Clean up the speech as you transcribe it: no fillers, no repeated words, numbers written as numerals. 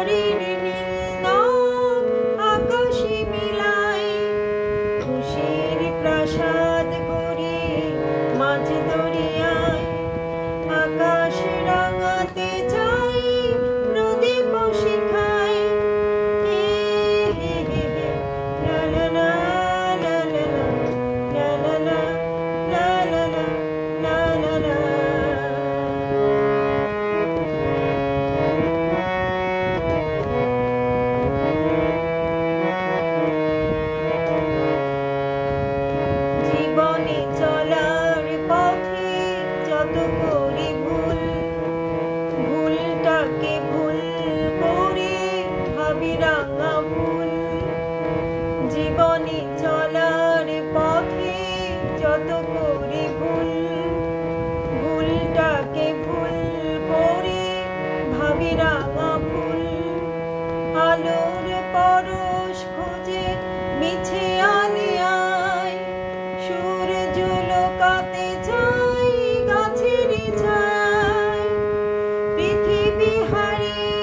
ঝড়ের নীল নভ আকাশে মিলাই, খুশির প্রাসাদ গড়ি মাঝ দরিয়ায়। আকাশ রাঙাতে চাই প্রদীপ শিখাই, হে হে হে হে লা লা লা লা লা লা লা লা লা লা লা লা লা। জীবনে চলার পথে যত করি ভুল, ভুলটাকে ভুল করে ভাবি রাঙা ফুল। জীবনে চলার পথে যত করি ভুল, ভুলটাকে ভুল করে ভাবি রাঙা ফুল। আলোর পরশ খোঁজে মিছে আলিয়ায়, সূর্য লোকাতে চাই গাছের ছায়। পৃথিবী হারিয়ে